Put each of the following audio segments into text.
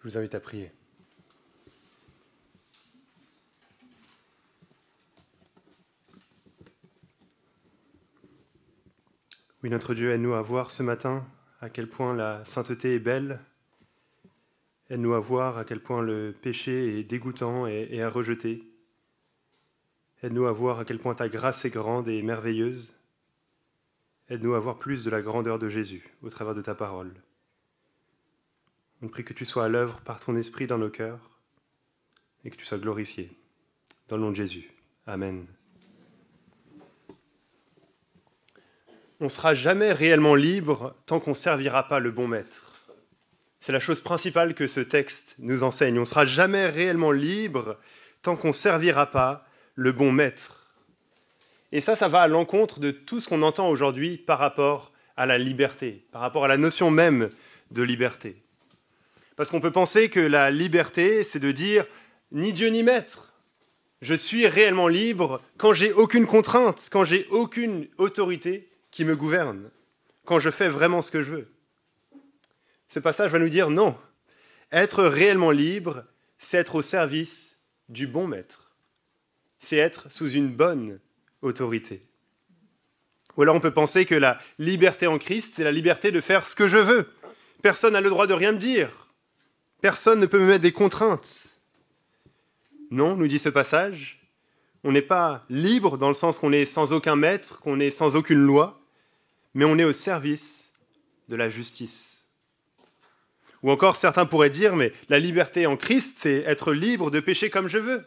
Je vous invite à prier. Oui, notre Dieu, aide-nous à voir ce matin à quel point la sainteté est belle. Aide-nous à voir à quel point le péché est dégoûtant et à rejeter. Aide-nous à voir à quel point ta grâce est grande et merveilleuse. Aide-nous à voir plus de la grandeur de Jésus au travers de ta parole. On prie que tu sois à l'œuvre par ton esprit dans nos cœurs et que tu sois glorifié. Dans le nom de Jésus. Amen. On ne sera jamais réellement libre tant qu'on ne servira pas le bon maître. C'est la chose principale que ce texte nous enseigne. On ne sera jamais réellement libre tant qu'on ne servira pas le bon maître. Et ça va à l'encontre de tout ce qu'on entend aujourd'hui par rapport à la liberté, par rapport à la notion même de liberté. Parce qu'on peut penser que la liberté, c'est de dire « ni Dieu ni maître ». Je suis réellement libre quand j'ai aucune contrainte, quand j'ai aucune autorité qui me gouverne, quand je fais vraiment ce que je veux. Ce passage va nous dire non. Être réellement libre, c'est être au service du bon maître. C'est être sous une bonne autorité. Ou alors on peut penser que la liberté en Christ, c'est la liberté de faire ce que je veux. Personne n'a le droit de rien me dire. Personne ne peut me mettre des contraintes. Non, nous dit ce passage, on n'est pas libre dans le sens qu'on est sans aucun maître, qu'on est sans aucune loi, mais on est au service de la justice. Ou encore, certains pourraient dire, mais la liberté en Christ, c'est être libre de pécher comme je veux.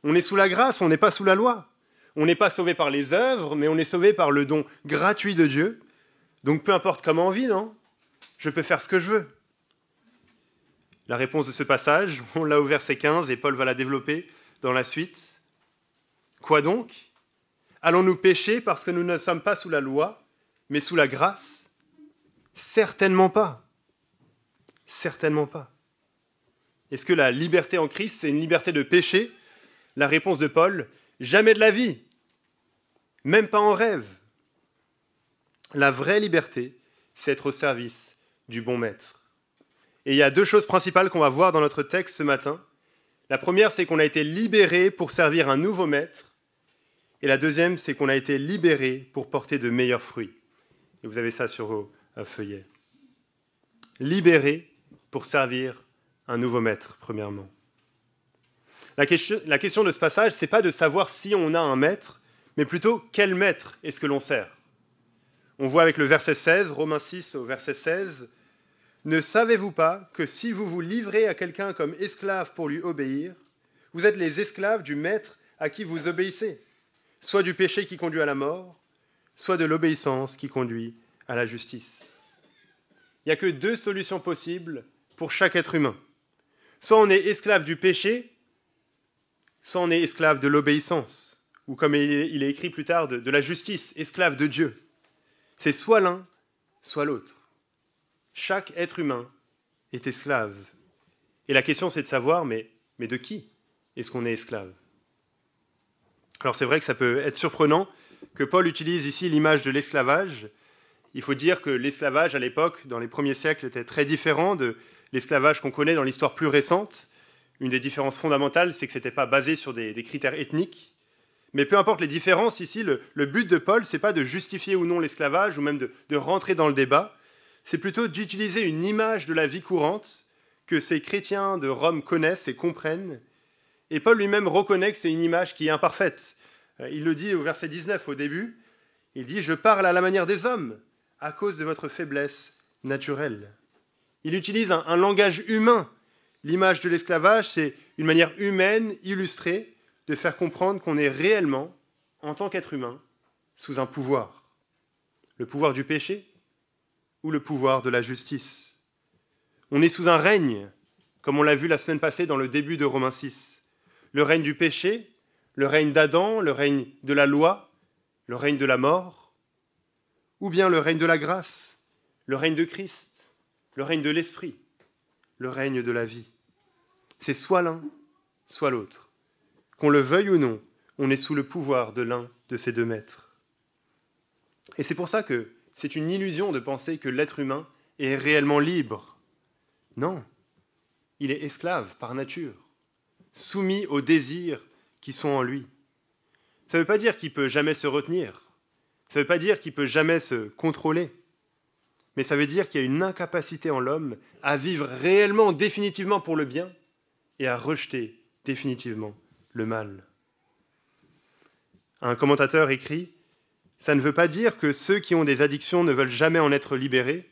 On est sous la grâce, on n'est pas sous la loi. On n'est pas sauvé par les œuvres, mais on est sauvé par le don gratuit de Dieu. Donc peu importe comment on vit, non ? Je peux faire ce que je veux. La réponse de ce passage, on l'a au verset 15 et Paul va la développer dans la suite. Quoi donc ? Allons-nous pécher parce que nous ne sommes pas sous la loi, mais sous la grâce ? Certainement pas. Certainement pas. Est-ce que la liberté en Christ, c'est une liberté de péché ? La réponse de Paul, jamais de la vie. Même pas en rêve. La vraie liberté, c'est être au service du bon maître. Et il y a deux choses principales qu'on va voir dans notre texte ce matin. La première, c'est qu'on a été libéré pour servir un nouveau maître. Et la deuxième, c'est qu'on a été libéré pour porter de meilleurs fruits. Et vous avez ça sur vos feuillets. Libéré pour servir un nouveau maître, premièrement. La question de ce passage, ce n'est pas de savoir si on a un maître, mais plutôt quel maître est-ce que l'on sert. On voit avec le verset 16, Romains 6 au verset 16, « Ne savez-vous pas que si vous vous livrez à quelqu'un comme esclave pour lui obéir, vous êtes les esclaves du maître à qui vous obéissez, soit du péché qui conduit à la mort, soit de l'obéissance qui conduit à la justice. » Il n'y a que deux solutions possibles pour chaque être humain. Soit on est esclave du péché, soit on est esclave de l'obéissance, ou comme il est écrit plus tard, de la justice, esclave de Dieu. C'est soit l'un, soit l'autre. Chaque être humain est esclave. Et la question, c'est de savoir, mais de qui est-ce qu'on est esclave ? Alors c'est vrai que ça peut être surprenant que Paul utilise ici l'image de l'esclavage. Il faut dire que l'esclavage, à l'époque, dans les premiers siècles, était très différent de l'esclavage qu'on connaît dans l'histoire plus récente. Une des différences fondamentales, c'est que ce n'était pas basé sur des critères ethniques. Mais peu importe les différences, ici, le but de Paul, ce n'est pas de justifier ou non l'esclavage, ou même de rentrer dans le débat. C'est plutôt d'utiliser une image de la vie courante que ces chrétiens de Rome connaissent et comprennent. Et Paul lui-même reconnaît que c'est une image qui est imparfaite. Il le dit au verset 19, au début. Il dit « Je parle à la manière des hommes, à cause de votre faiblesse naturelle. » Il utilise un langage humain. L'image de l'esclavage, c'est une manière humaine, illustrée, de faire comprendre qu'on est réellement, en tant qu'être humain, sous un pouvoir. Le pouvoir du péché ou le pouvoir de la justice. On est sous un règne, comme on l'a vu la semaine passée dans le début de Romains 6. Le règne du péché, le règne d'Adam, le règne de la loi, le règne de la mort, ou bien le règne de la grâce, le règne de Christ, le règne de l'Esprit, le règne de la vie. C'est soit l'un, soit l'autre. Qu'on le veuille ou non, on est sous le pouvoir de l'un de ces deux maîtres. Et c'est pour ça que c'est une illusion de penser que l'être humain est réellement libre. Non. il est esclave par nature, soumis aux désirs qui sont en lui. Ça ne veut pas dire qu'il ne peut jamais se retenir, ça ne veut pas dire qu'il ne peut jamais se contrôler, mais ça veut dire qu'il y a une incapacité en l'homme à vivre réellement, définitivement pour le bien et à rejeter définitivement le mal. Un commentateur écrit « Ça ne veut pas dire que ceux qui ont des addictions ne veulent jamais en être libérés.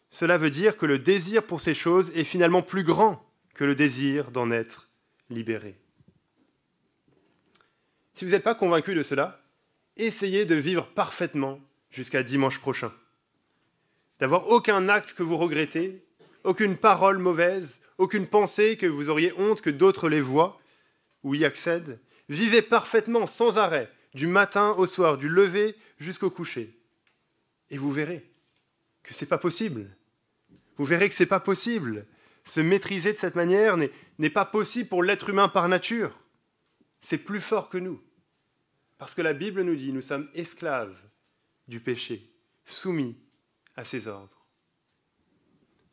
Cela veut dire que le désir pour ces choses est finalement plus grand que le désir d'en être libéré. » Si vous n'êtes pas convaincu de cela, essayez de vivre parfaitement jusqu'à dimanche prochain. D'avoir aucun acte que vous regrettez, aucune parole mauvaise, aucune pensée que vous auriez honte que d'autres les voient ou y accèdent. Vivez parfaitement, sans arrêt, du matin au soir, du lever jusqu'au coucher. Et vous verrez que ce n'est pas possible. Vous verrez que ce n'est pas possible. Se maîtriser de cette manière n'est pas possible pour l'être humain par nature. C'est plus fort que nous. Parce que la Bible nous dit, nous sommes esclaves du péché, soumis à ses ordres.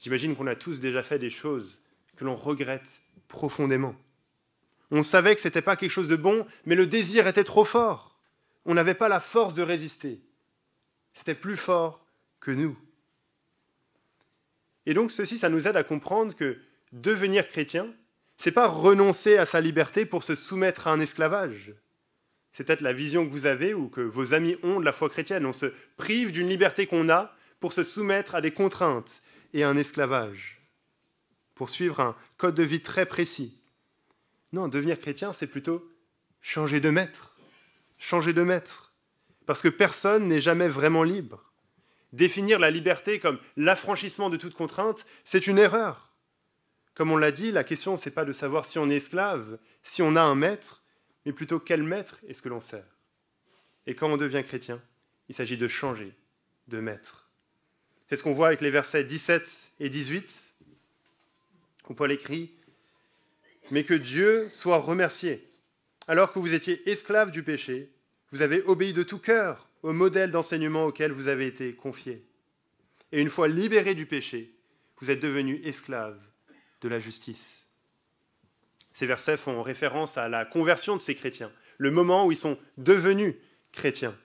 J'imagine qu'on a tous déjà fait des choses que l'on regrette profondément. On savait que ce n'était pas quelque chose de bon, mais le désir était trop fort. On n'avait pas la force de résister. C'était plus fort que nous. Et donc ceci, ça nous aide à comprendre que devenir chrétien, ce n'est pas renoncer à sa liberté pour se soumettre à un esclavage. C'est peut-être la vision que vous avez ou que vos amis ont de la foi chrétienne. On se prive d'une liberté qu'on a pour se soumettre à des contraintes et à un esclavage, pour suivre un code de vie très précis. Non, devenir chrétien, c'est plutôt changer de maître. Changer de maître. Parce que personne n'est jamais vraiment libre. Définir la liberté comme l'affranchissement de toute contrainte, c'est une erreur. Comme on l'a dit, la question, ce n'est pas de savoir si on est esclave, si on a un maître, mais plutôt quel maître est-ce que l'on sert. Et quand on devient chrétien, il s'agit de changer de maître. C'est ce qu'on voit avec les versets 17 et 18, où Paul écrit « Mais que Dieu soit remercié. Alors que vous étiez esclaves du péché, vous avez obéi de tout cœur au modèle d'enseignement auquel vous avez été confiés. Et une fois libérés du péché, vous êtes devenus esclaves de la justice. » Ces versets font référence à la conversion de ces chrétiens, le moment où ils sont devenus chrétiens.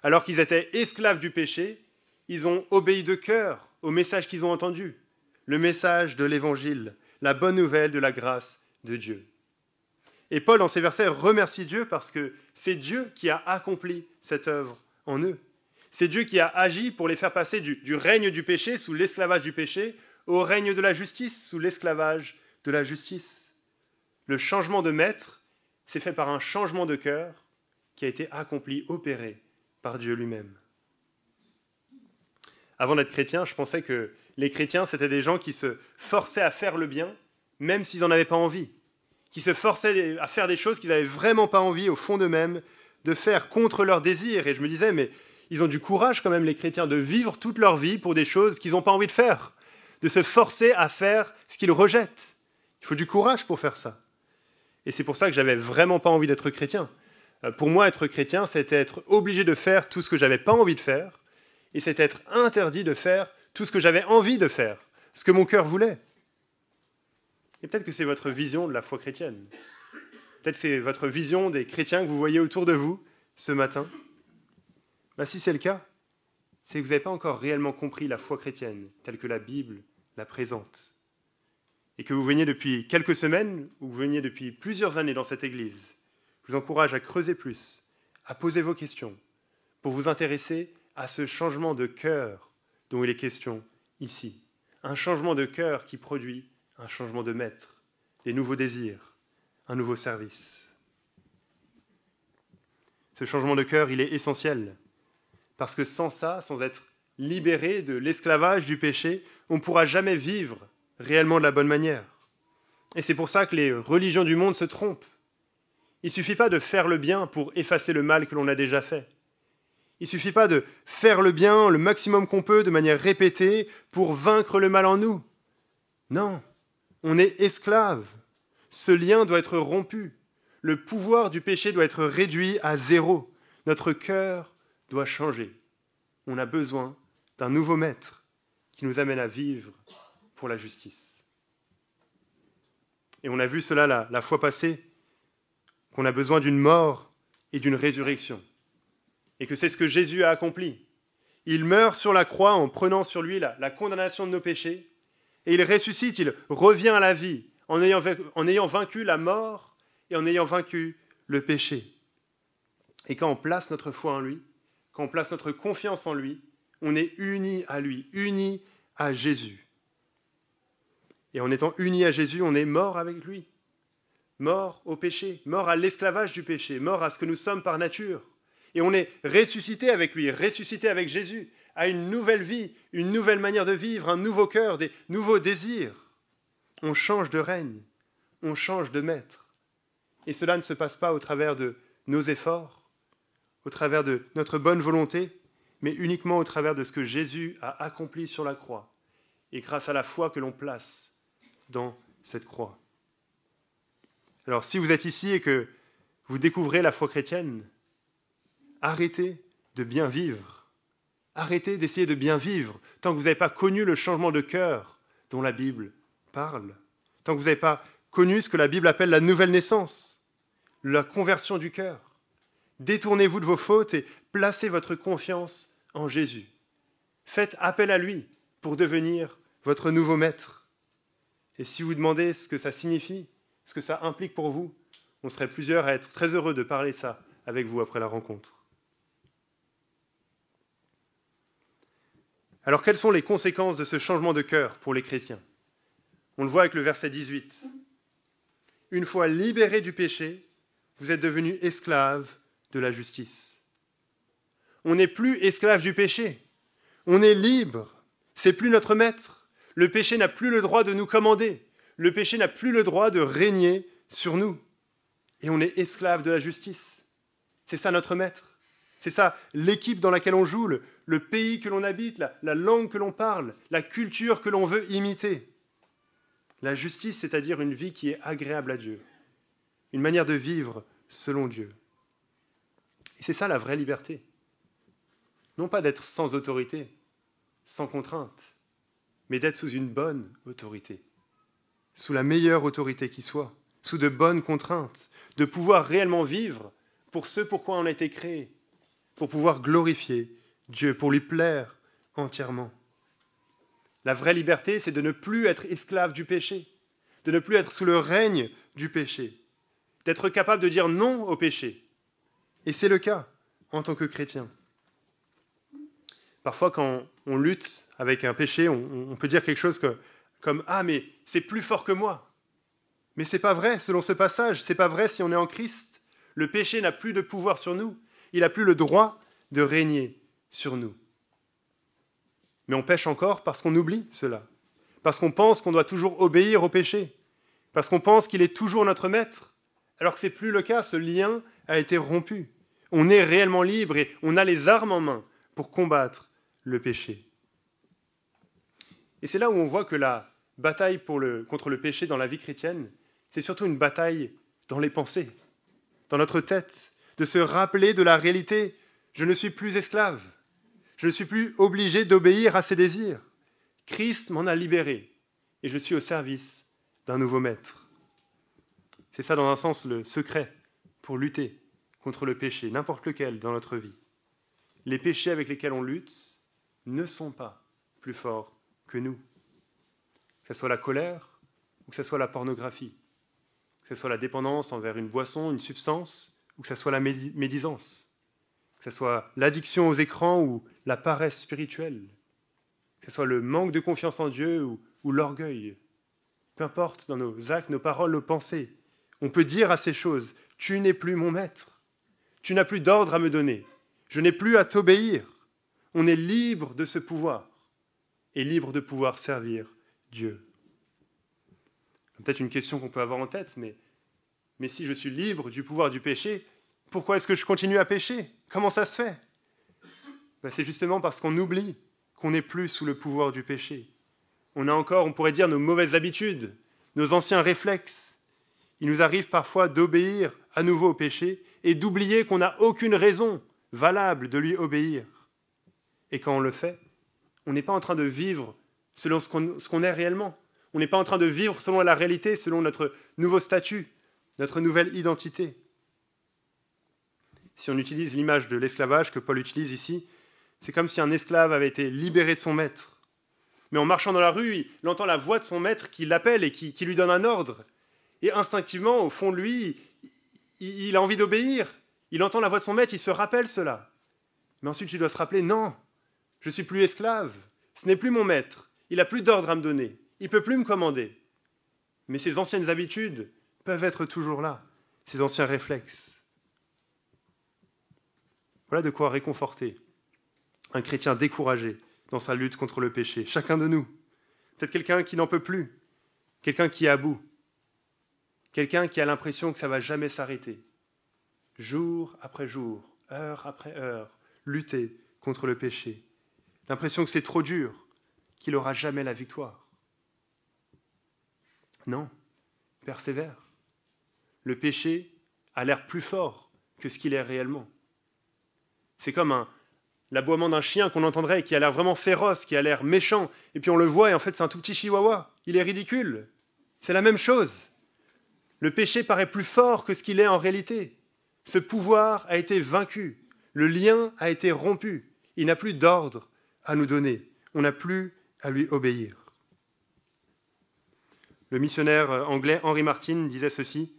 Alors qu'ils étaient esclaves du péché, ils ont obéi de cœur au message qu'ils ont entendu, le message de l'Évangile, la bonne nouvelle de la grâce de Dieu. Et Paul, dans ces versets, remercie Dieu parce que c'est Dieu qui a accompli cette œuvre en eux. C'est Dieu qui a agi pour les faire passer du règne du péché, sous l'esclavage du péché, au règne de la justice, sous l'esclavage de la justice. Le changement de maître s'est fait par un changement de cœur qui a été accompli, opéré par Dieu lui-même. Avant d'être chrétien, je pensais que les chrétiens, c'était des gens qui se forçaient à faire le bien, même s'ils n'en avaient pas envie, qui se forçaient à faire des choses qu'ils n'avaient vraiment pas envie, au fond d'eux-mêmes, de faire contre leurs désirs. Et je me disais, mais ils ont du courage quand même, les chrétiens, de vivre toute leur vie pour des choses qu'ils n'ont pas envie de faire, de se forcer à faire ce qu'ils rejettent. Il faut du courage pour faire ça. Et c'est pour ça que j'avais vraiment pas envie d'être chrétien. Pour moi, être chrétien, c'était être obligé de faire tout ce que j'avais pas envie de faire, et c'était être interdit de faire tout ce que j'avais envie de faire, ce que mon cœur voulait. Et peut-être que c'est votre vision de la foi chrétienne. Peut-être que c'est votre vision des chrétiens que vous voyez autour de vous ce matin. Si c'est le cas, c'est que vous n'avez pas encore réellement compris la foi chrétienne telle que la Bible la présente. Et que vous veniez depuis quelques semaines ou vous veniez depuis plusieurs années dans cette église, je vous encourage à creuser plus, à poser vos questions, pour vous intéresser à ce changement de cœur dont il est question ici. Un changement de cœur qui produit un changement de maître, des nouveaux désirs, un nouveau service. Ce changement de cœur, il est essentiel, parce que sans ça, sans être libéré de l'esclavage du péché, on ne pourra jamais vivre réellement de la bonne manière. Et c'est pour ça que les religions du monde se trompent. Il ne suffit pas de faire le bien pour effacer le mal que l'on a déjà fait. Il ne suffit pas de faire le bien le maximum qu'on peut de manière répétée pour vaincre le mal en nous. Non, on est esclave. Ce lien doit être rompu. Le pouvoir du péché doit être réduit à zéro. Notre cœur doit changer. On a besoin d'un nouveau maître qui nous amène à vivre pour la justice. Et on a vu cela la fois passée, qu'on a besoin d'une mort et d'une résurrection. Et que c'est ce que Jésus a accompli. Il meurt sur la croix en prenant sur lui la condamnation de nos péchés, et il ressuscite, il revient à la vie en ayant vaincu la mort et en ayant vaincu le péché. Et quand on place notre foi en lui, quand on place notre confiance en lui, on est unis à lui, unis à Jésus. Et en étant unis à Jésus, on est mort avec lui. Mort au péché, mort à l'esclavage du péché, mort à ce que nous sommes par nature. Et on est ressuscité avec lui, ressuscité avec Jésus, à une nouvelle vie, une nouvelle manière de vivre, un nouveau cœur, des nouveaux désirs. On change de règne, on change de maître. Et cela ne se passe pas au travers de nos efforts, au travers de notre bonne volonté, mais uniquement au travers de ce que Jésus a accompli sur la croix, et grâce à la foi que l'on place dans cette croix. Alors, si vous êtes ici et que vous découvrez la foi chrétienne, arrêtez de bien vivre. Arrêtez d'essayer de bien vivre tant que vous n'avez pas connu le changement de cœur dont la Bible parle, tant que vous n'avez pas connu ce que la Bible appelle la nouvelle naissance, la conversion du cœur. Détournez-vous de vos fautes et placez votre confiance en Jésus. Faites appel à lui pour devenir votre nouveau maître. Et si vous demandez ce que ça signifie, ce que ça implique pour vous, on serait plusieurs à être très heureux de parler ça avec vous après la rencontre. Alors, quelles sont les conséquences de ce changement de cœur pour les chrétiens ? On le voit avec le verset 18. Une fois libérés du péché, vous êtes devenus esclaves de la justice. On n'est plus esclaves du péché. On est libre. C'est plus notre maître. Le péché n'a plus le droit de nous commander. Le péché n'a plus le droit de régner sur nous. Et on est esclaves de la justice. C'est ça notre maître. C'est ça l'équipe dans laquelle on joue, le pays que l'on habite, la langue que l'on parle, la culture que l'on veut imiter. La justice, c'est-à-dire une vie qui est agréable à Dieu, une manière de vivre selon Dieu. Et c'est ça la vraie liberté. Non pas d'être sans autorité, sans contrainte, mais d'être sous une bonne autorité, sous la meilleure autorité qui soit, sous de bonnes contraintes, de pouvoir réellement vivre pour ce pourquoi on a été créé, pour pouvoir glorifier Dieu, pour lui plaire entièrement. La vraie liberté, c'est de ne plus être esclave du péché, de ne plus être sous le règne du péché, d'être capable de dire non au péché. Et c'est le cas en tant que chrétien. Parfois, quand on lutte avec un péché, on peut dire quelque chose comme « Ah, mais c'est plus fort que moi ». Mais ce n'est pas vrai, selon ce passage, ce n'est pas vrai si on est en Christ. Le péché n'a plus de pouvoir sur nous. Il n'a plus le droit de régner sur nous. Mais on pêche encore parce qu'on oublie cela, parce qu'on pense qu'on doit toujours obéir au péché, parce qu'on pense qu'il est toujours notre maître, alors que ce n'est plus le cas, ce lien a été rompu. On est réellement libre et on a les armes en main pour combattre le péché. Et c'est là où on voit que la bataille contre le péché dans la vie chrétienne, c'est surtout une bataille dans les pensées, dans notre tête, de se rappeler de la réalité. Je ne suis plus esclave. Je ne suis plus obligé d'obéir à ses désirs. Christ m'en a libéré et je suis au service d'un nouveau maître. C'est ça, dans un sens, le secret pour lutter contre le péché, n'importe lequel dans notre vie. Les péchés avec lesquels on lutte ne sont pas plus forts que nous. Que ce soit la colère ou que ce soit la pornographie, que ce soit la dépendance envers une boisson, une substance, ou que ce soit la médisance, que ce soit l'addiction aux écrans ou la paresse spirituelle, que ce soit le manque de confiance en Dieu ou l'orgueil. Peu importe, dans nos actes, nos paroles, nos pensées, on peut dire à ces choses, « Tu n'es plus mon maître, tu n'as plus d'ordre à me donner, je n'ai plus à t'obéir. » On est libre de ce pouvoir et libre de pouvoir servir Dieu. Peut-être une question qu'on peut avoir en tête, mais si je suis libre du pouvoir du péché, pourquoi est-ce que je continue à pécher ? Comment ça se fait ? C'est justement parce qu'on oublie qu'on n'est plus sous le pouvoir du péché. On a encore, on pourrait dire, nos mauvaises habitudes, nos anciens réflexes. Il nous arrive parfois d'obéir à nouveau au péché et d'oublier qu'on n'a aucune raison valable de lui obéir. Et quand on le fait, on n'est pas en train de vivre selon ce qu'on est réellement. On n'est pas en train de vivre selon la réalité, selon notre nouveau statut, notre nouvelle identité. Si on utilise l'image de l'esclavage que Paul utilise ici, c'est comme si un esclave avait été libéré de son maître. Mais en marchant dans la rue, il entend la voix de son maître qui l'appelle et qui lui donne un ordre. Et instinctivement, au fond de lui, il a envie d'obéir. Il entend la voix de son maître, il se rappelle cela. Mais ensuite, il doit se rappeler, non, je ne suis plus esclave. Ce n'est plus mon maître. Il n'a plus d'ordre à me donner. Il ne peut plus me commander. Mais ses anciennes habitudes peuvent être toujours là, ses anciens réflexes. Voilà de quoi réconforter un chrétien découragé dans sa lutte contre le péché. Chacun de nous. Peut-être quelqu'un qui n'en peut plus, quelqu'un qui est à bout, quelqu'un qui a l'impression que ça ne va jamais s'arrêter. Jour après jour, heure après heure, lutter contre le péché. L'impression que c'est trop dur, qu'il n'aura jamais la victoire. Non, persévère. Le péché a l'air plus fort que ce qu'il est réellement. C'est comme l'aboiement d'un chien qu'on entendrait, qui a l'air vraiment féroce, qui a l'air méchant, et puis on le voit, et en fait c'est un tout petit chihuahua. Il est ridicule. C'est la même chose. Le péché paraît plus fort que ce qu'il est en réalité. Ce pouvoir a été vaincu. Le lien a été rompu. Il n'a plus d'ordre à nous donner. On n'a plus à lui obéir. Le missionnaire anglais Henry Martyn disait ceci :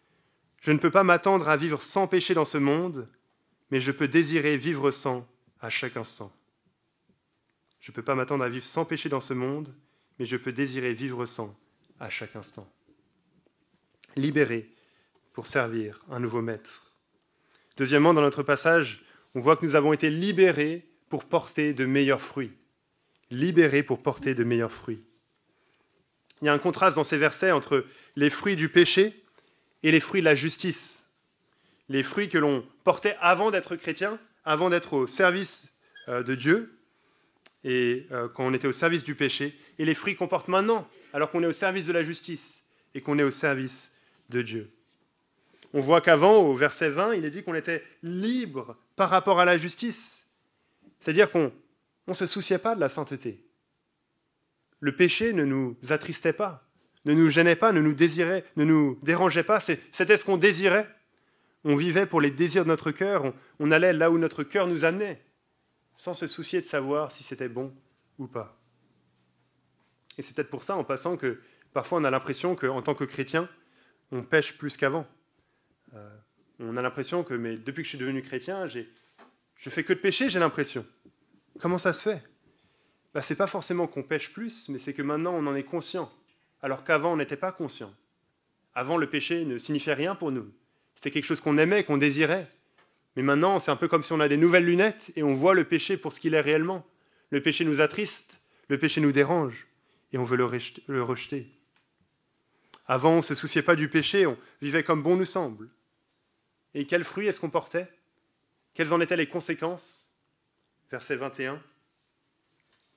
« Je ne peux pas m'attendre à vivre sans péché dans ce monde, mais je peux désirer vivre sans à chaque instant. » Je ne peux pas m'attendre à vivre sans péché dans ce monde, mais je peux désirer vivre sans à chaque instant. Libéré pour servir un nouveau maître. Deuxièmement, dans notre passage, on voit que nous avons été libérés pour porter de meilleurs fruits. Libérés pour porter de meilleurs fruits. Il y a un contraste dans ces versets entre les fruits du péché et les fruits de la justice. Les fruits que l'on portait avant d'être chrétien, avant d'être au service de Dieu, et quand on était au service du péché, et les fruits qu'on porte maintenant, alors qu'on est au service de la justice et qu'on est au service de Dieu. On voit qu'avant, au verset 20, il est dit qu'on était libre par rapport à la justice. C'est-à-dire qu'on ne se souciait pas de la sainteté. Le péché ne nous attristait pas, ne nous gênait pas, ne nous dérangeait pas. C'était ce qu'on désirait. On vivait pour les désirs de notre cœur. On allait là où notre cœur nous amenait, sans se soucier de savoir si c'était bon ou pas. Et c'est peut-être pour ça, en passant, que parfois on a l'impression qu'en tant que chrétien, on pêche plus qu'avant. On a l'impression que, mais depuis que je suis devenu chrétien, je fais que de pécher, j'ai l'impression. Comment ça se fait ? C'est pas forcément qu'on pêche plus, mais c'est que maintenant on en est conscient, alors qu'avant on n'était pas conscient. Avant, le péché ne signifiait rien pour nous. C'était quelque chose qu'on aimait, qu'on désirait. Mais maintenant, c'est un peu comme si on a des nouvelles lunettes et on voit le péché pour ce qu'il est réellement. Le péché nous attriste, le péché nous dérange, et on veut le rejeter. Avant, on ne se souciait pas du péché, on vivait comme bon nous semble. Et quels fruits est-ce qu'on portait ? Quelles en étaient les conséquences ? Verset 21.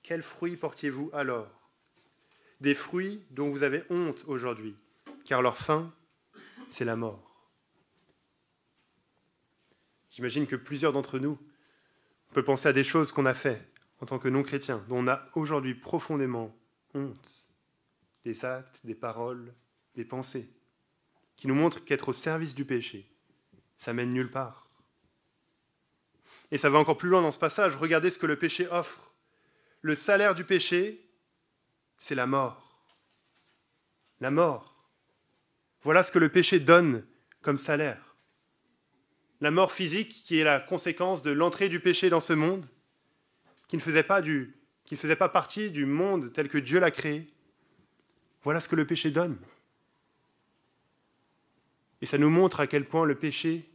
Quels fruits portiez-vous alors ? Des fruits dont vous avez honte aujourd'hui, car leur fin, c'est la mort. J'imagine que plusieurs d'entre nous, on peut penser à des choses qu'on a faites en tant que non-chrétiens, dont on a aujourd'hui profondément honte. Des actes, des paroles, des pensées, qui nous montrent qu'être au service du péché, ça mène nulle part. Et ça va encore plus loin dans ce passage. Regardez ce que le péché offre. Le salaire du péché, c'est la mort. La mort. Voilà ce que le péché donne comme salaire. La mort physique qui est la conséquence de l'entrée du péché dans ce monde, qui ne faisait pas partie du monde tel que Dieu l'a créé. Voilà ce que le péché donne. Et ça nous montre à quel point le péché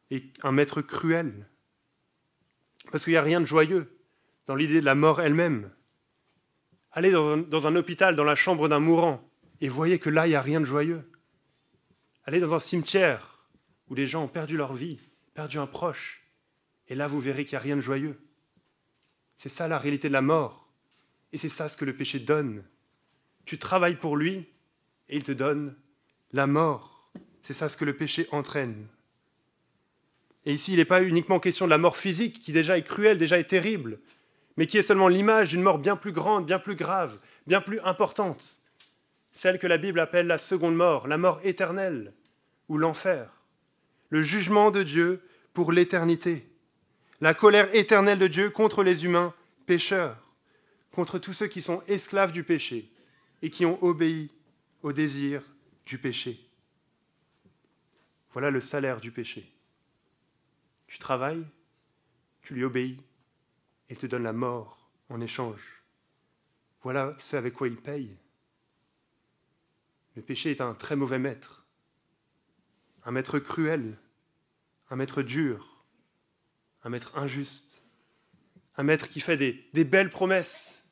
est un maître cruel. Parce qu'il n'y a rien de joyeux dans l'idée de la mort elle-même. Allez dans un hôpital, dans la chambre d'un mourant, et voyez que là, il n'y a rien de joyeux. Allez dans un cimetière où les gens ont perdu leur vie, perdu un proche, et là, vous verrez qu'il n'y a rien de joyeux. C'est ça la réalité de la mort. Et c'est ça ce que le péché donne. Tu travailles pour lui, et il te donne la mort. C'est ça ce que le péché entraîne. Et ici, il n'est pas uniquement question de la mort physique, qui déjà est cruelle, déjà est terrible, mais qui est seulement l'image d'une mort bien plus grande, bien plus grave, bien plus importante. celle que la Bible appelle la seconde mort, la mort éternelle, ou l'enfer, le jugement de Dieu pour l'éternité, la colère éternelle de Dieu contre les humains pécheurs, contre tous ceux qui sont esclaves du péché et qui ont obéi au désir du péché. Voilà le salaire du péché. Tu travailles, tu lui obéis, et il te donne la mort en échange. Voilà ce avec quoi il paye. Le péché est un très mauvais maître, un maître cruel, un maître dur, un maître injuste, un maître qui fait des belles promesses,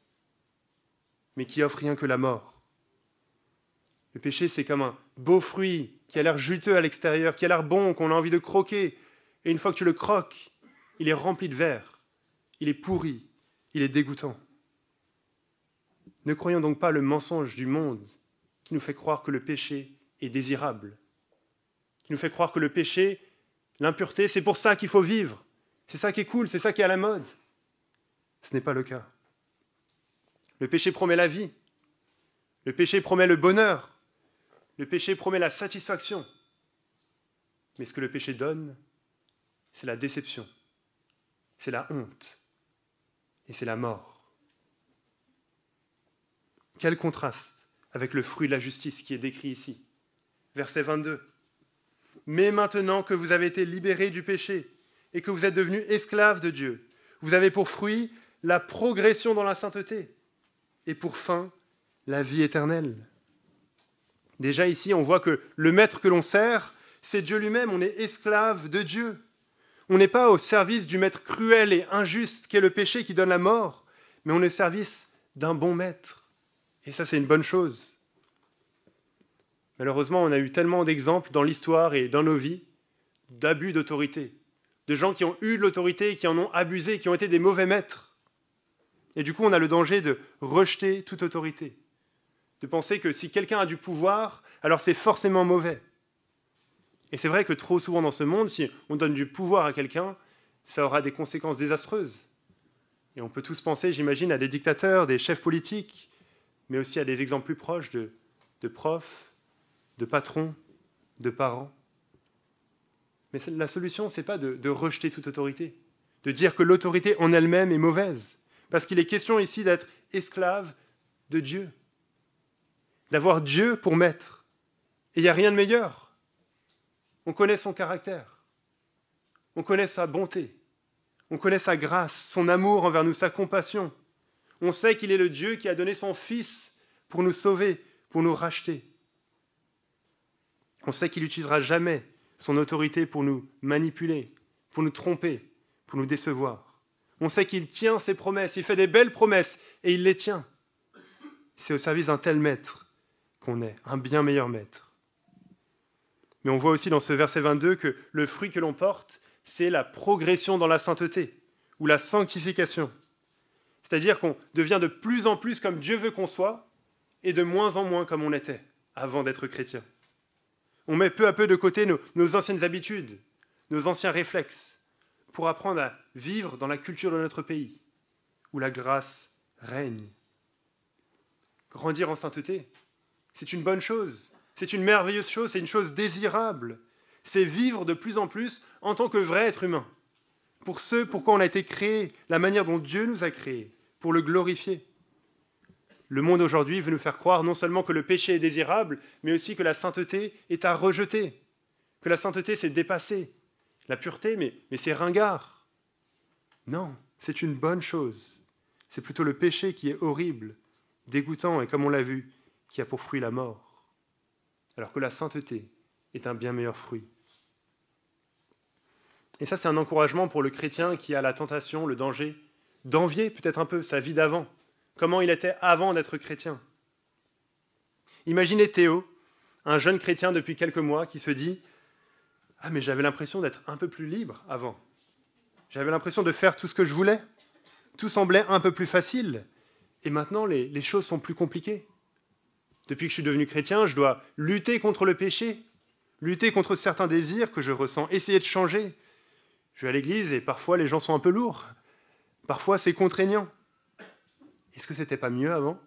mais qui offre rien que la mort. Le péché, c'est comme un beau fruit qui a l'air juteux à l'extérieur, qui a l'air bon, qu'on a envie de croquer, et une fois que tu le croques, il est rempli de vers, il est pourri, il est dégoûtant. Ne croyons donc pas le mensonge du monde qui nous fait croire que le péché est désirable, qui nous fait croire que le péché, l'impureté, c'est pour ça qu'il faut vivre, c'est ça qui est cool, c'est ça qui est à la mode. Ce n'est pas le cas. Le péché promet la vie, le péché promet le bonheur, le péché promet la satisfaction. Mais ce que le péché donne, c'est la déception, c'est la honte et c'est la mort. Quel contraste avec le fruit de la justice qui est décrit ici. Verset 22. « Mais maintenant que vous avez été libérés du péché et que vous êtes devenus esclaves de Dieu, vous avez pour fruit la progression dans la sainteté et pour fin la vie éternelle. » Déjà ici, on voit que le maître que l'on sert, c'est Dieu lui-même, on est esclave de Dieu. On n'est pas au service du maître cruel et injuste qu'est le péché qui donne la mort, mais on est au service d'un bon maître. Et ça, c'est une bonne chose. Malheureusement, on a eu tellement d'exemples dans l'histoire et dans nos vies d'abus d'autorité, de gens qui ont eu de l'autorité et qui en ont abusé, qui ont été des mauvais maîtres. Et du coup, on a le danger de rejeter toute autorité, de penser que si quelqu'un a du pouvoir, alors c'est forcément mauvais. Et c'est vrai que trop souvent dans ce monde, si on donne du pouvoir à quelqu'un, ça aura des conséquences désastreuses. Et on peut tous penser, j'imagine, à des dictateurs, des chefs politiques, mais aussi à des exemples plus proches de profs, de patrons, de parents. Mais la solution, ce n'est pas de rejeter toute autorité, de dire que l'autorité en elle-même est mauvaise, parce qu'il est question ici d'être esclave de Dieu, d'avoir Dieu pour maître. Et il n'y a rien de meilleur. On connaît son caractère, on connaît sa bonté, on connaît sa grâce, son amour envers nous, sa compassion. On sait qu'il est le Dieu qui a donné son Fils pour nous sauver, pour nous racheter. On sait qu'il n'utilisera jamais son autorité pour nous manipuler, pour nous tromper, pour nous décevoir. On sait qu'il tient ses promesses, il fait des belles promesses et il les tient. C'est au service d'un tel maître qu'on est, un bien meilleur maître. Mais on voit aussi dans ce verset 22 que le fruit que l'on porte, c'est la progression dans la sainteté ou la sanctification. C'est-à-dire qu'on devient de plus en plus comme Dieu veut qu'on soit et de moins en moins comme on était avant d'être chrétien. On met peu à peu de côté nos anciennes habitudes, nos anciens réflexes, pour apprendre à vivre dans la culture de notre pays, où la grâce règne. Grandir en sainteté, c'est une bonne chose, c'est une merveilleuse chose, c'est une chose désirable. C'est vivre de plus en plus en tant que vrai être humain, pour ce pourquoi on a été créé, la manière dont Dieu nous a créés, pour le glorifier. Le monde aujourd'hui veut nous faire croire non seulement que le péché est désirable, mais aussi que la sainteté est à rejeter, que la sainteté c'est dépassé, la pureté, mais c'est ringard. Non, c'est une bonne chose. C'est plutôt le péché qui est horrible, dégoûtant et, comme on l'a vu, qui a pour fruit la mort. Alors que la sainteté est un bien meilleur fruit. Et ça, c'est un encouragement pour le chrétien qui a la tentation, le danger, d'envier peut-être un peu sa vie d'avant, comment il était avant d'être chrétien. Imaginez Théo, un jeune chrétien depuis quelques mois, qui se dit « Ah, mais j'avais l'impression d'être un peu plus libre avant. J'avais l'impression de faire tout ce que je voulais. Tout semblait un peu plus facile. Et maintenant, les choses sont plus compliquées. Depuis que je suis devenu chrétien, je dois lutter contre le péché, lutter contre certains désirs que je ressens, essayer de changer. Je vais à l'église et parfois les gens sont un peu lourds. Parfois c'est contraignant. Est-ce que c'était pas mieux avant ?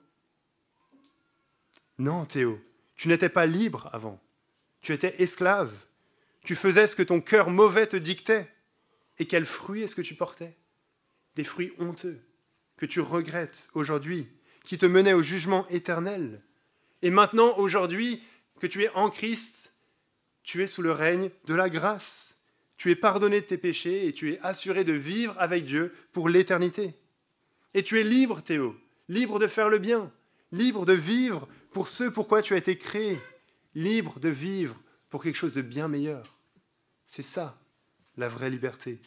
Non, Théo, tu n'étais pas libre avant. Tu étais esclave. Tu faisais ce que ton cœur mauvais te dictait. Et quels fruits est-ce que tu portais? Des fruits honteux, que tu regrettes aujourd'hui, qui te menaient au jugement éternel. Et maintenant, aujourd'hui, que tu es en Christ, tu es sous le règne de la grâce. Tu es pardonné de tes péchés et tu es assuré de vivre avec Dieu pour l'éternité. Et tu es libre, Théo, libre de faire le bien, libre de vivre pour ce pourquoi tu as été créé, libre de vivre pour quelque chose de bien meilleur. C'est ça, la vraie liberté.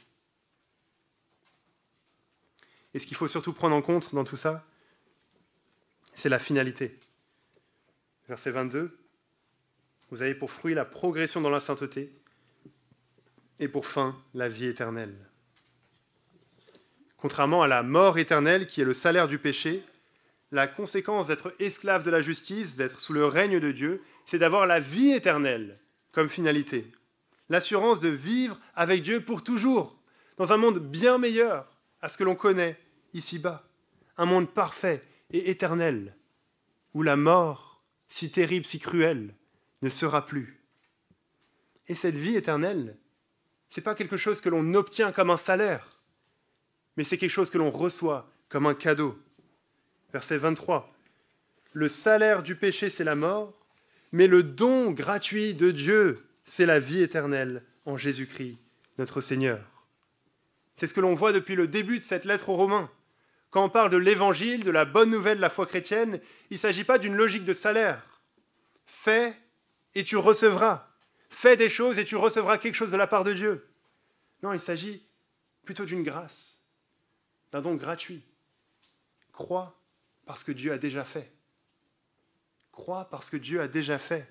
Et ce qu'il faut surtout prendre en compte dans tout ça, c'est la finalité. Verset 22, vous avez pour fruit la progression dans la sainteté et pour fin la vie éternelle. Contrairement à la mort éternelle qui est le salaire du péché, la conséquence d'être esclave de la justice, d'être sous le règne de Dieu, c'est d'avoir la vie éternelle comme finalité. L'assurance de vivre avec Dieu pour toujours, dans un monde bien meilleur à ce que l'on connaît ici-bas. Un monde parfait et éternel, où la mort, si terrible, si cruelle, ne sera plus. Et cette vie éternelle, ce n'est pas quelque chose que l'on obtient comme un salaire, mais c'est quelque chose que l'on reçoit comme un cadeau. Verset 23. Le salaire du péché, c'est la mort, mais le don gratuit de Dieu, c'est la vie éternelle en Jésus-Christ, notre Seigneur. C'est ce que l'on voit depuis le début de cette lettre aux Romains. Quand on parle de l'évangile, de la bonne nouvelle de la foi chrétienne, il ne s'agit pas d'une logique de salaire. Fais et tu recevras. Fais des choses et tu recevras quelque chose de la part de Dieu. Non, il s'agit plutôt d'une grâce, d'un don gratuit. Crois parce que Dieu a déjà fait. Crois parce que Dieu a déjà fait.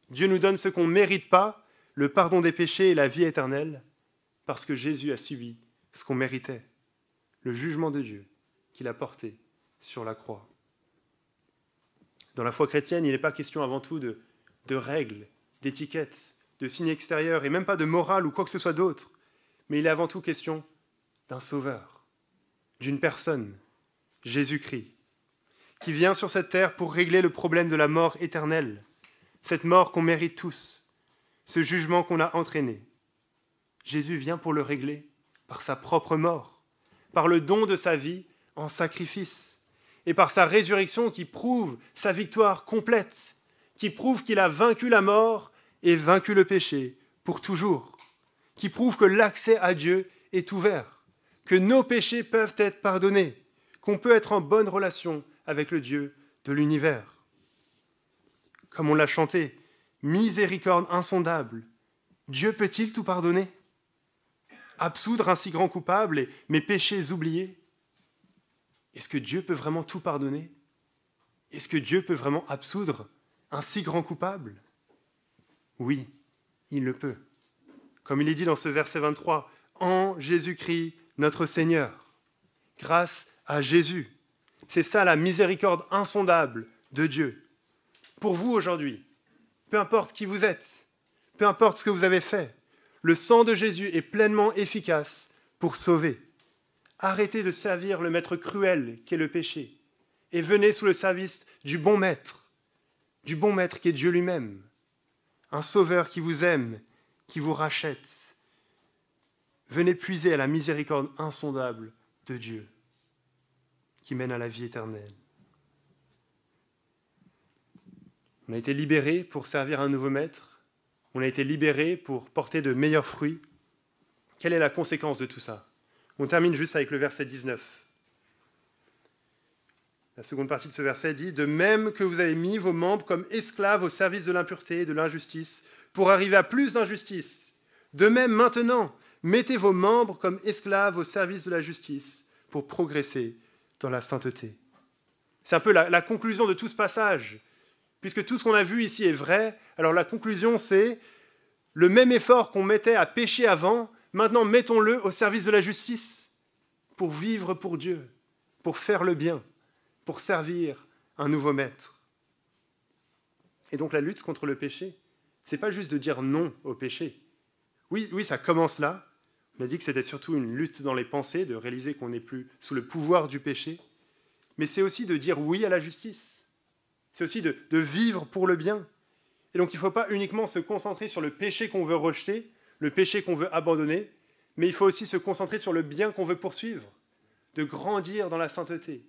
Dieu nous donne ce qu'on ne mérite pas, le pardon des péchés et la vie éternelle, parce que Jésus a subi ce qu'on méritait, le jugement de Dieu qu'il a porté sur la croix. Dans la foi chrétienne, il n'est pas question avant tout de règles, d'étiquettes, de signes extérieurs, et même pas de morale ou quoi que ce soit d'autre, mais il est avant tout question d'un sauveur, d'une personne, Jésus-Christ, qui vient sur cette terre pour régler le problème de la mort éternelle, cette mort qu'on mérite tous, ce jugement qu'on a entraîné. Jésus vient pour le régler par sa propre mort, par le don de sa vie en sacrifice, et par sa résurrection qui prouve sa victoire complète, qui prouve qu'il a vaincu la mort et vaincu le péché pour toujours, qui prouve que l'accès à Dieu est ouvert, que nos péchés peuvent être pardonnés, qu'on peut être en bonne relation avec le Dieu de l'univers. Comme on l'a chanté, miséricorde insondable, Dieu peut-il tout pardonner? Absoudre un si grand coupable et mes péchés oubliés? Est-ce que Dieu peut vraiment tout pardonner? Est-ce que Dieu peut vraiment absoudre un si grand coupable? Oui, il le peut. Comme il est dit dans ce verset 23, en Jésus-Christ, notre Seigneur. Grâce à Jésus. C'est ça la miséricorde insondable de Dieu. Pour vous aujourd'hui, peu importe qui vous êtes, peu importe ce que vous avez fait, le sang de Jésus est pleinement efficace pour sauver. Arrêtez de servir le maître cruel qu'est le péché et venez sous le service du bon maître qui est Dieu lui-même, un sauveur qui vous aime, qui vous rachète. Venez puiser à la miséricorde insondable de Dieu qui mène à la vie éternelle. On a été libérés pour servir un nouveau maître. On a été libérés pour porter de meilleurs fruits. Quelle est la conséquence de tout ça? On termine juste avec le verset 19. La seconde partie de ce verset dit « De même que vous avez mis vos membres comme esclaves au service de l'impureté et de l'injustice, pour arriver à plus d'injustice, de même maintenant, mettez vos membres comme esclaves au service de la justice, pour progresser dans la sainteté. » C'est un peu la conclusion de tout ce passage. Puisque tout ce qu'on a vu ici est vrai, alors la conclusion c'est le même effort qu'on mettait à pécher avant, maintenant mettons-le au service de la justice, pour vivre pour Dieu, pour faire le bien, pour servir un nouveau maître. Et donc la lutte contre le péché, ce n'est pas juste de dire non au péché. Oui, ça commence là. On a dit que c'était surtout une lutte dans les pensées, de réaliser qu'on n'est plus sous le pouvoir du péché, mais c'est aussi de dire oui à la justice. c'est aussi de vivre pour le bien. Et donc il ne faut pas uniquement se concentrer sur le péché qu'on veut rejeter, le péché qu'on veut abandonner, mais il faut aussi se concentrer sur le bien qu'on veut poursuivre, de grandir dans la sainteté,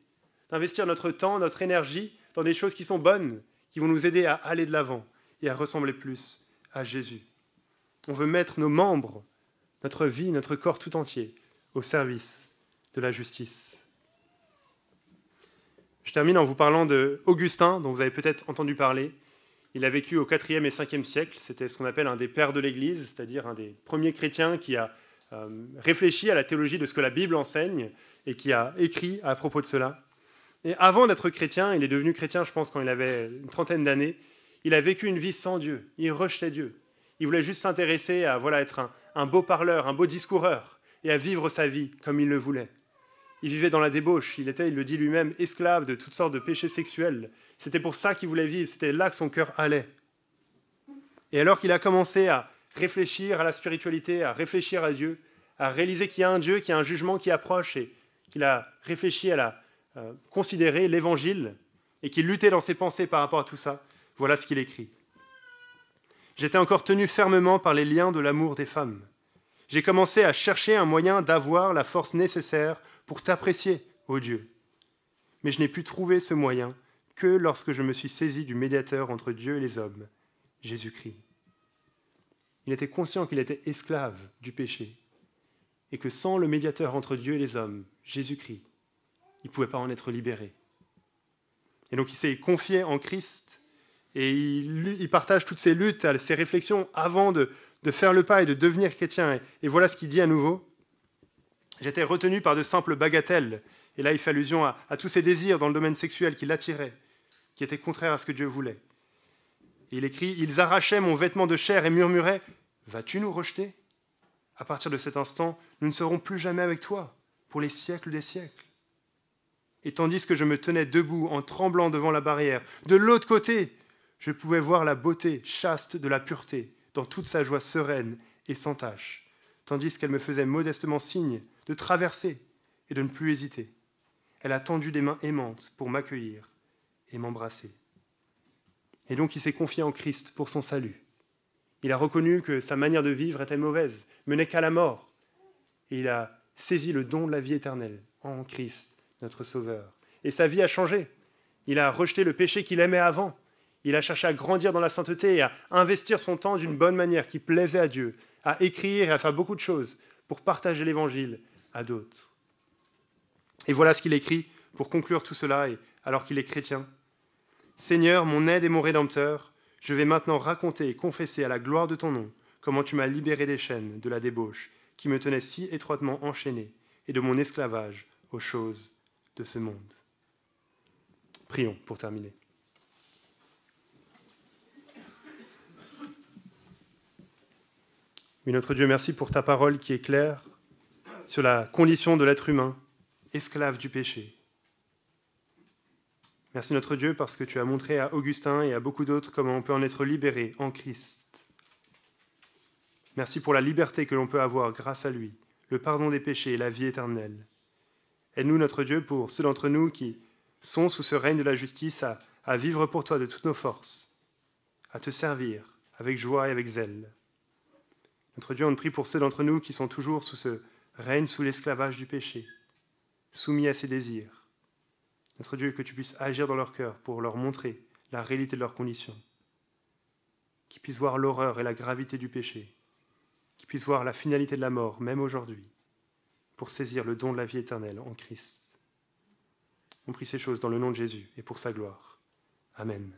d'investir notre temps, notre énergie dans des choses qui sont bonnes, qui vont nous aider à aller de l'avant et à ressembler plus à Jésus. On veut mettre nos membres, notre vie, notre corps tout entier, au service de la justice. Je termine en vous parlant d'Augustin, dont vous avez peut-être entendu parler. Il a vécu au IVe et Ve siècle. C'était ce qu'on appelle un des pères de l'Église, c'est-à-dire un des premiers chrétiens qui a réfléchi à la théologie de ce que la Bible enseigne et qui a écrit à propos de cela. Et avant d'être chrétien, il est devenu chrétien, je pense, quand il avait une trentaine d'années, il a vécu une vie sans Dieu. Il rejetait Dieu. Il voulait juste s'intéresser à être un beau parleur, un beau discoureur, et à vivre sa vie comme il le voulait. Il vivait dans la débauche, il était, il le dit lui-même, esclave de toutes sortes de péchés sexuels. C'était pour ça qu'il voulait vivre, c'était là que son cœur allait. Et alors qu'il a commencé à réfléchir à la spiritualité, à réfléchir à Dieu, à réaliser qu'il y a un Dieu, qu'il y a un jugement qui approche, et qu'il a réfléchi à considérer l'Évangile, et qu'il luttait dans ses pensées par rapport à tout ça, voilà ce qu'il écrit. « J'étais encore tenu fermement par les liens de l'amour des femmes. J'ai commencé à chercher un moyen d'avoir la force nécessaire pour t'apprécier, ô Dieu. Mais je n'ai pu trouver ce moyen que lorsque je me suis saisi du médiateur entre Dieu et les hommes, Jésus-Christ. Il était conscient qu'il était esclave du péché et que sans le médiateur entre Dieu et les hommes, Jésus-Christ, il ne pouvait pas en être libéré. Et donc il s'est confié en Christ et il partage toutes ses luttes, ses réflexions avant de faire le pas et de devenir chrétien. Et voilà ce qu'il dit à nouveau. J'étais retenu par de simples bagatelles. Et là, il fait allusion à tous ses désirs dans le domaine sexuel qui l'attiraient, qui étaient contraires à ce que Dieu voulait. Et il écrit « Ils arrachaient mon vêtement de chair et murmuraient « Vas-tu nous rejeter ? À partir de cet instant, nous ne serons plus jamais avec toi, pour les siècles des siècles. » Et tandis que je me tenais debout en tremblant devant la barrière, de l'autre côté, je pouvais voir la beauté chaste de la pureté, dans toute sa joie sereine et sans tache, tandis qu'elle me faisait modestement signe de traverser et de ne plus hésiter. Elle a tendu des mains aimantes pour m'accueillir et m'embrasser. Et donc il s'est confié en Christ pour son salut. Il a reconnu que sa manière de vivre était mauvaise, menait qu'à la mort. Et il a saisi le don de la vie éternelle en Christ, notre Sauveur. Et sa vie a changé. Il a rejeté le péché qu'il aimait avant. Il a cherché à grandir dans la sainteté et à investir son temps d'une bonne manière qui plaisait à Dieu, à écrire et à faire beaucoup de choses pour partager l'Évangile à d'autres. Et voilà ce qu'il écrit pour conclure tout cela, et alors qu'il est chrétien. « Seigneur, mon aide et mon Rédempteur, je vais maintenant raconter et confesser à la gloire de ton nom comment tu m'as libéré des chaînes de la débauche qui me tenaient si étroitement enchaîné et de mon esclavage aux choses de ce monde. » Prions pour terminer. Oui, notre Dieu, merci pour ta parole qui est claire sur la condition de l'être humain, esclave du péché. Merci notre Dieu parce que tu as montré à Augustin et à beaucoup d'autres comment on peut en être libéré en Christ. Merci pour la liberté que l'on peut avoir grâce à lui, le pardon des péchés et la vie éternelle. Aide-nous notre Dieu pour ceux d'entre nous qui sont sous ce règne de la justice à vivre pour toi de toutes nos forces, à te servir avec joie et avec zèle. Notre Dieu, on te prie pour ceux d'entre nous qui sont toujours sous ce règne, sous l'esclavage du péché, soumis à ses désirs. Notre Dieu, que tu puisses agir dans leur cœur pour leur montrer la réalité de leurs conditions, qu'ils puissent voir l'horreur et la gravité du péché, qu'ils puissent voir la finalité de la mort, même aujourd'hui, pour saisir le don de la vie éternelle en Christ. On prie ces choses dans le nom de Jésus et pour sa gloire. Amen.